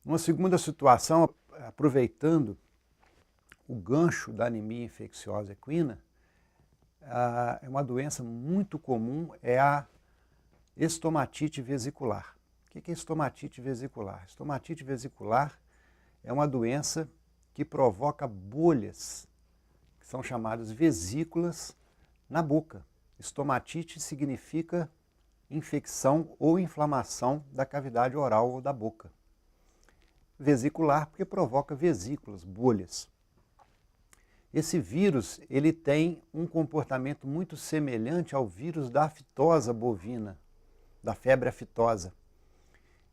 Uma segunda situação, aproveitando o gancho da anemia infecciosa equina, é uma doença muito comum, é a estomatite vesicular. O que é estomatite vesicular? Estomatite vesicular é uma doença que provoca bolhas, que são chamadas vesículas, na boca. Estomatite significa infecção ou inflamação da cavidade oral ou da boca. Vesicular porque provoca vesículas, bolhas. Esse vírus ele tem um comportamento muito semelhante ao vírus da aftosa bovina, da febre aftosa.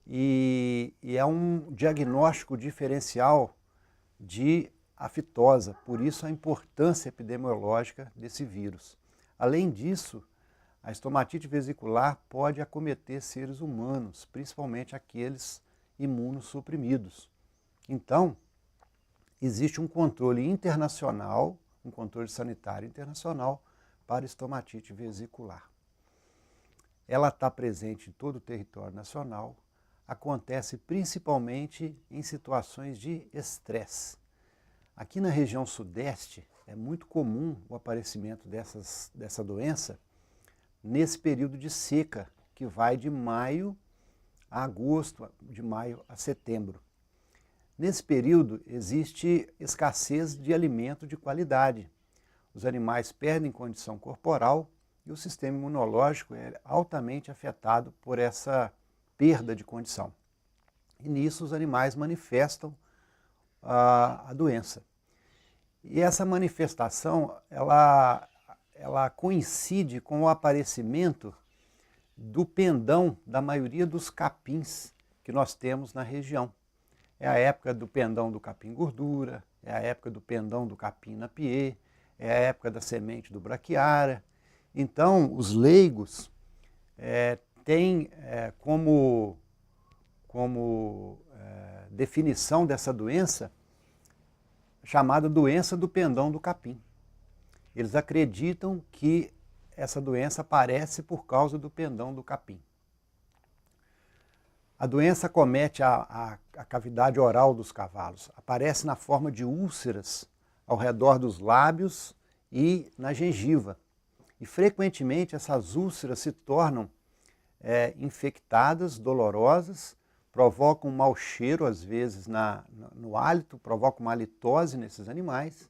E é um diagnóstico diferencial de aftosa, por isso a importância epidemiológica desse vírus. Além disso, a estomatite vesicular pode acometer seres humanos, principalmente aqueles imunossuprimidos. Então, existe um controle internacional, um controle sanitário internacional para estomatite vesicular. Ela está presente em todo o território nacional, acontece principalmente em situações de estresse. Aqui na região sudeste é muito comum o aparecimento dessa doença nesse período de seca, que vai de maio a agosto, de maio a setembro. Nesse período existe escassez de alimento de qualidade. Os animais perdem condição corporal e o sistema imunológico é altamente afetado por essa perda de condição. E nisso os animais manifestam a doença. E essa manifestação, ela coincide com o aparecimento do pendão da maioria dos capins que nós temos na região. É a época do pendão do capim gordura, é a época do pendão do capim napier, é a época da semente do braquiária. Então, os leigos têm como definição dessa doença chamada doença do pendão do capim. Eles acreditam que essa doença aparece por causa do pendão do capim. A doença acomete a cavidade oral dos cavalos. Aparece na forma de úlceras ao redor dos lábios e na gengiva. E frequentemente essas úlceras se tornam infectadas, dolorosas, provocam um mau cheiro, às vezes, no hálito, provocam uma halitose nesses animais.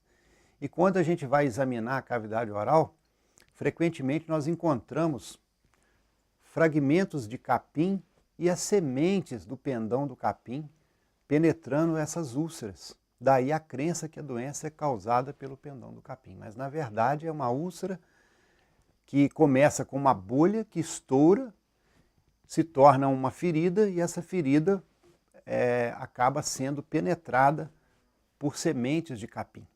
E quando a gente vai examinar a cavidade oral, frequentemente nós encontramos fragmentos de capim e as sementes do pendão do capim penetrando essas úlceras. Daí a crença que a doença é causada pelo pendão do capim. Mas, na verdade, é uma úlcera que começa com uma bolha que estoura, se torna uma ferida e essa ferida acaba sendo penetrada por sementes de capim.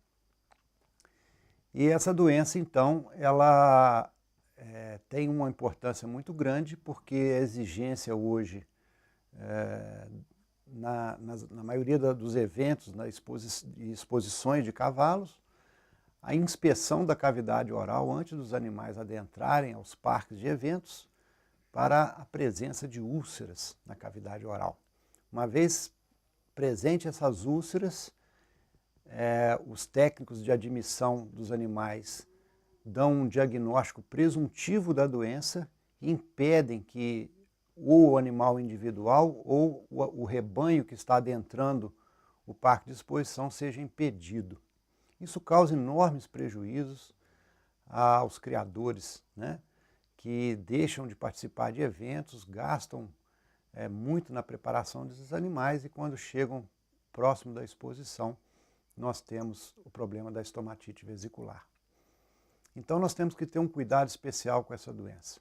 E essa doença, então, ela tem uma importância muito grande porque a exigência hoje, na maioria dos eventos, exposições de cavalos, a inspeção da cavidade oral antes dos animais adentrarem aos parques de eventos para a presença de úlceras na cavidade oral. Uma vez presente essas úlceras, os técnicos de admissão dos animais dão um diagnóstico presuntivo da doença e impedem que ou o animal individual ou o rebanho que está adentrando o parque de exposição seja impedido. Isso causa enormes prejuízos aos criadores, né, que deixam de participar de eventos, gastam muito na preparação desses animais e quando chegam próximo da exposição, nós temos o problema da estomatite vesicular. Então nós temos que ter um cuidado especial com essa doença.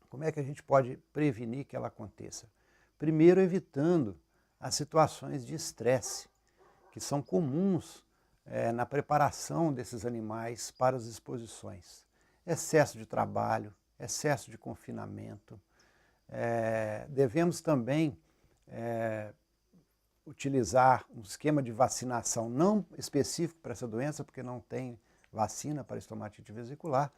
Como é que a gente pode prevenir que ela aconteça? Primeiro, evitando as situações de estresse, que são comuns na preparação desses animais para as exposições. Excesso de trabalho, excesso de confinamento. Devemos também utilizar um esquema de vacinação não específico para essa doença, porque não tem vacina para estomatite vesicular,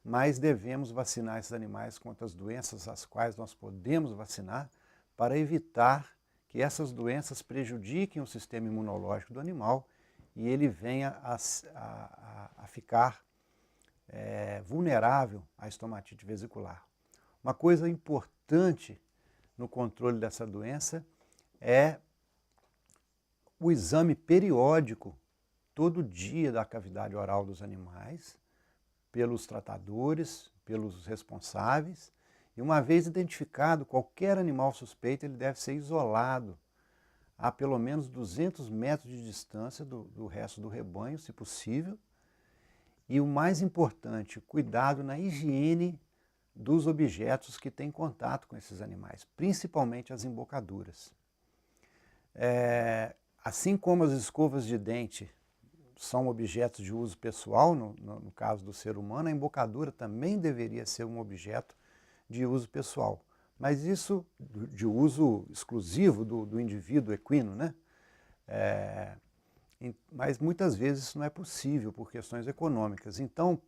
mas devemos vacinar esses animais contra as doenças às quais nós podemos vacinar para evitar que essas doenças prejudiquem o sistema imunológico do animal e ele venha a ficar vulnerável à estomatite vesicular. Uma coisa importante no controle dessa doença é o exame periódico, todo dia, da cavidade oral dos animais, pelos tratadores, pelos responsáveis, e uma vez identificado qualquer animal suspeito, ele deve ser isolado a pelo menos 200 metros de distância do resto do rebanho, se possível. E o mais importante, cuidado na higiene dos objetos que têm contato com esses animais, principalmente as embocaduras. Assim como as escovas de dente são objetos de uso pessoal, no caso do ser humano, a embocadura também deveria ser um objeto de uso pessoal. Mas isso de uso exclusivo do indivíduo equino, né? Mas muitas vezes isso não é possível por questões econômicas. Então,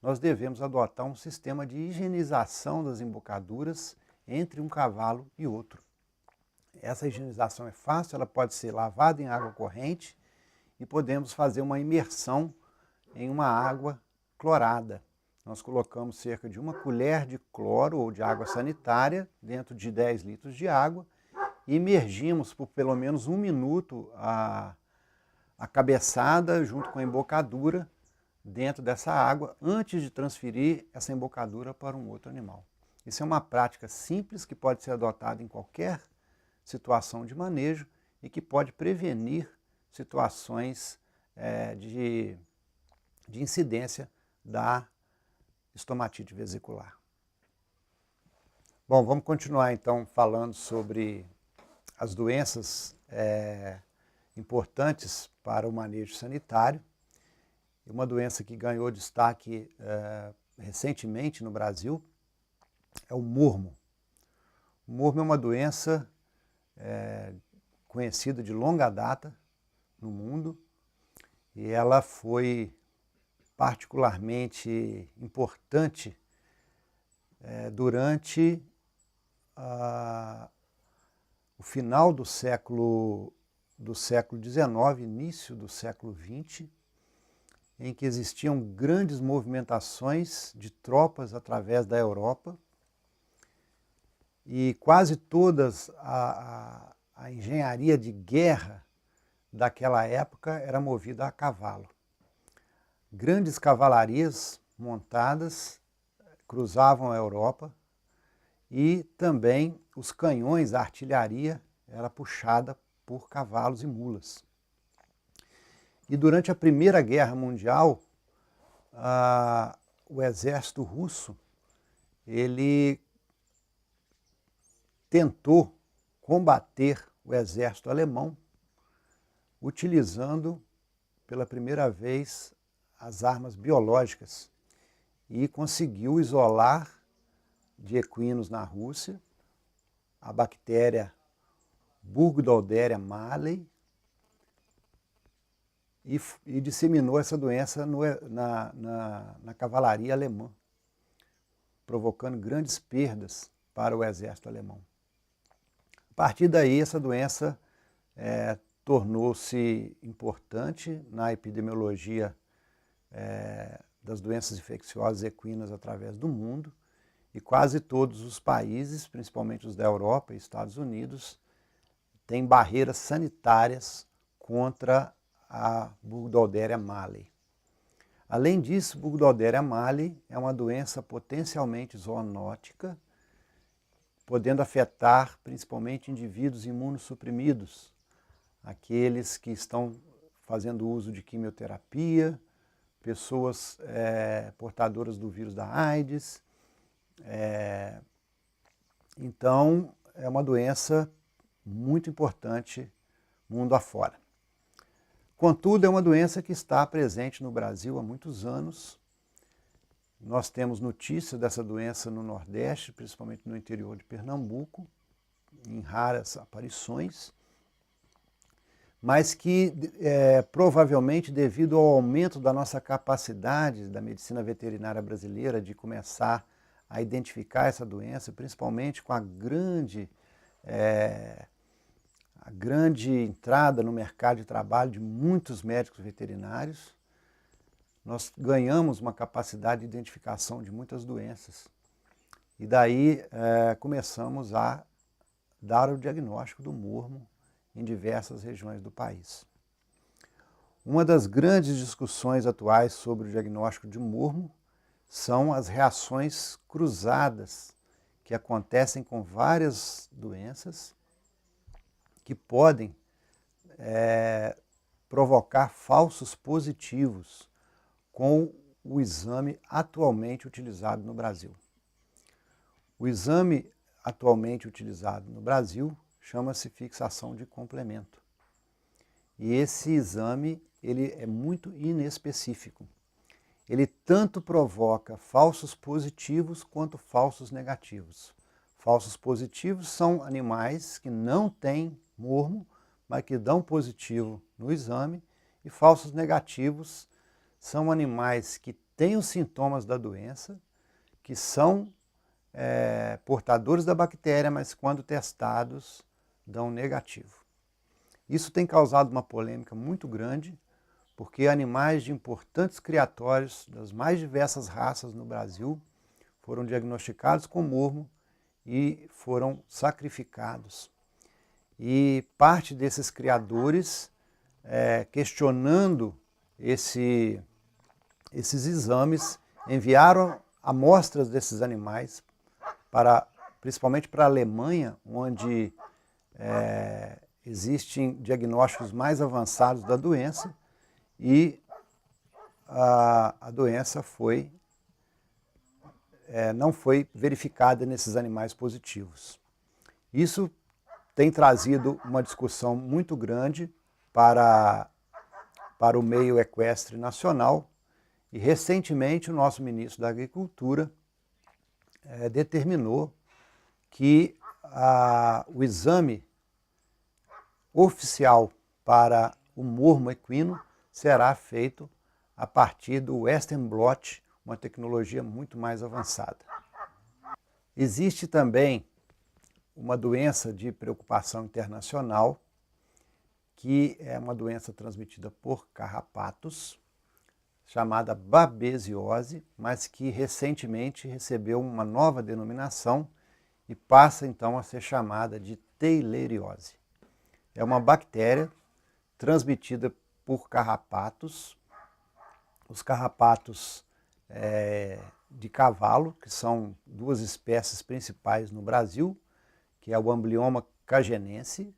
nós devemos adotar um sistema de higienização das embocaduras entre um cavalo e outro. Essa higienização é fácil, ela pode ser lavada em água corrente e podemos fazer uma imersão em uma água clorada. Nós colocamos cerca de 1 colher de cloro ou de água sanitária dentro de 10 litros de água e imergimos por pelo menos 1 minuto a cabeçada junto com a embocadura dentro dessa água antes de transferir essa embocadura para um outro animal. Isso é uma prática simples que pode ser adotada em qualquer situação de manejo e que pode prevenir situações de incidência da estomatite vesicular. Bom, vamos continuar então falando sobre as doenças importantes para o manejo sanitário. Uma doença que ganhou destaque recentemente no Brasil é o mormo. O mormo é uma doença conhecida de longa data no mundo e ela foi particularmente importante durante o final do século XIX, início do século XX, em que existiam grandes movimentações de tropas através da Europa e quase todas a engenharia de guerra daquela época era movida a cavalo. Grandes cavalarias montadas cruzavam a Europa e também os canhões, a artilharia era puxada por cavalos e mulas. E durante a Primeira Guerra Mundial, o exército russo ele tentou combater o exército alemão utilizando pela primeira vez as armas biológicas e conseguiu isolar de equinos na Rússia a bactéria Burgdorferi malei e disseminou essa doença na cavalaria alemã, provocando grandes perdas para o exército alemão. A partir daí, essa doença tornou-se importante na epidemiologia das doenças infecciosas equinas através do mundo, e quase todos os países, principalmente os da Europa e Estados Unidos, têm barreiras sanitárias contra a Burgdorferi malei. Além disso, Burgdorferi malei é uma doença potencialmente zoonótica, podendo afetar principalmente indivíduos imunossuprimidos, aqueles que estão fazendo uso de quimioterapia, pessoas portadoras do vírus da AIDS. Então, é uma doença muito importante mundo afora. Contudo, é uma doença que está presente no Brasil há muitos anos. Nós temos notícia dessa doença no Nordeste, principalmente no interior de Pernambuco, em raras aparições, mas que provavelmente devido ao aumento da nossa capacidade da medicina veterinária brasileira de começar a identificar essa doença, principalmente com a grande a grande entrada no mercado de trabalho de muitos médicos veterinários, nós ganhamos uma capacidade de identificação de muitas doenças. E daí começamos a dar o diagnóstico do mormo em diversas regiões do país. Uma das grandes discussões atuais sobre o diagnóstico de mormo são as reações cruzadas que acontecem com várias doenças que podem provocar falsos positivos com o exame atualmente utilizado no Brasil. O exame atualmente utilizado no Brasil chama-se fixação de complemento. E esse exame ele é muito inespecífico. Ele tanto provoca falsos positivos quanto falsos negativos. Falsos positivos são animais que não têm mormo, mas que dão positivo no exame, e falsos negativos são animais que têm os sintomas da doença, que são portadores da bactéria, mas quando testados dão negativo. Isso tem causado uma polêmica muito grande, porque animais de importantes criatórios das mais diversas raças no Brasil foram diagnosticados com mormo e foram sacrificados. E parte desses criadores, questionando esses exames, enviaram amostras desses animais, principalmente para a Alemanha, onde existem diagnósticos mais avançados da doença, e a doença não foi verificada nesses animais positivos. Isso tem trazido uma discussão muito grande para o meio equestre nacional, e recentemente o nosso ministro da Agricultura determinou que o exame oficial para o mormo equino será feito a partir do Western blot, uma tecnologia muito mais avançada. Existe também uma doença de preocupação internacional, que é uma doença transmitida por carrapatos, chamada babesiose, mas que recentemente recebeu uma nova denominação e passa então a ser chamada de teileriose. É uma bactéria transmitida por carrapatos. Os carrapatos de cavalo, que são duas espécies principais no Brasil, que é o Amblyomma cagenense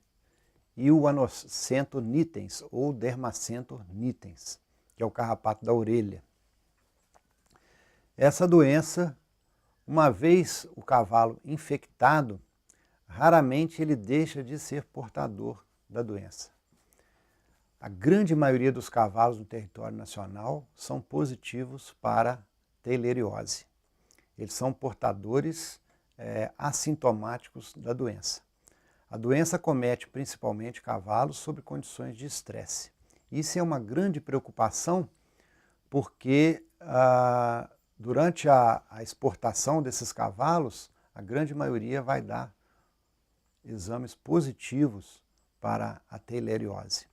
e o Anocento nitens, ou Dermacento nitens, que é o carrapato da orelha. Essa doença, uma vez o cavalo infectado, raramente ele deixa de ser portador da doença. A grande maioria dos cavalos no território nacional são positivos para teileriose. Eles são portadores assintomáticos da doença. A doença comete principalmente cavalos sob condições de estresse. Isso é uma grande preocupação, porque durante a exportação desses cavalos, a grande maioria vai dar exames positivos para a teileriose.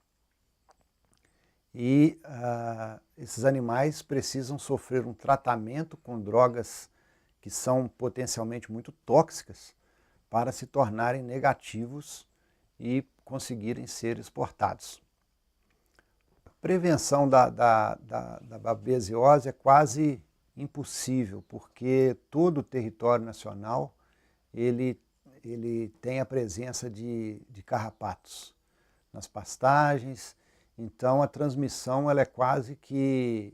E esses animais precisam sofrer um tratamento com drogas que são potencialmente muito tóxicas para se tornarem negativos e conseguirem ser exportados. A prevenção da babesiose é quase impossível, porque todo o território nacional ele tem a presença de carrapatos nas pastagens. Então a transmissão ela é quase que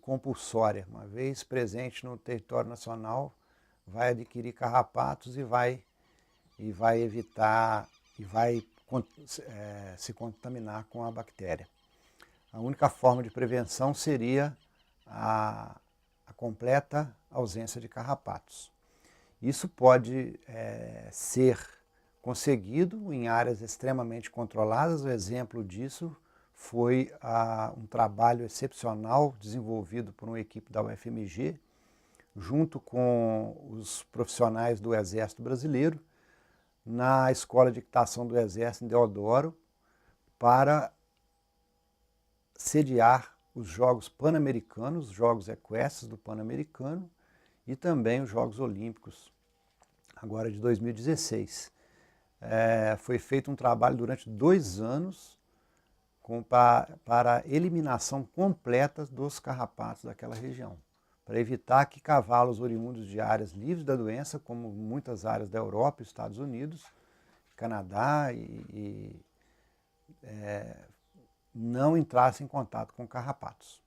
compulsória. Uma vez presente no território nacional, vai adquirir carrapatos e vai evitar, e vai se contaminar com a bactéria. A única forma de prevenção seria a completa ausência de carrapatos. Isso pode ser conseguido em áreas extremamente controladas. O exemplo disso foi um trabalho excepcional desenvolvido por uma equipe da UFMG, junto com os profissionais do Exército Brasileiro, na Escola de Equitação do Exército em Deodoro para sediar os Jogos Pan-Americanos, os Jogos Equestres do Pan-Americano e também os Jogos Olímpicos, agora de 2016. Foi feito um trabalho durante 2 anos para a eliminação completa dos carrapatos daquela região, para evitar que cavalos oriundos de áreas livres da doença, como muitas áreas da Europa, Estados Unidos, Canadá, não entrassem em contato com carrapatos.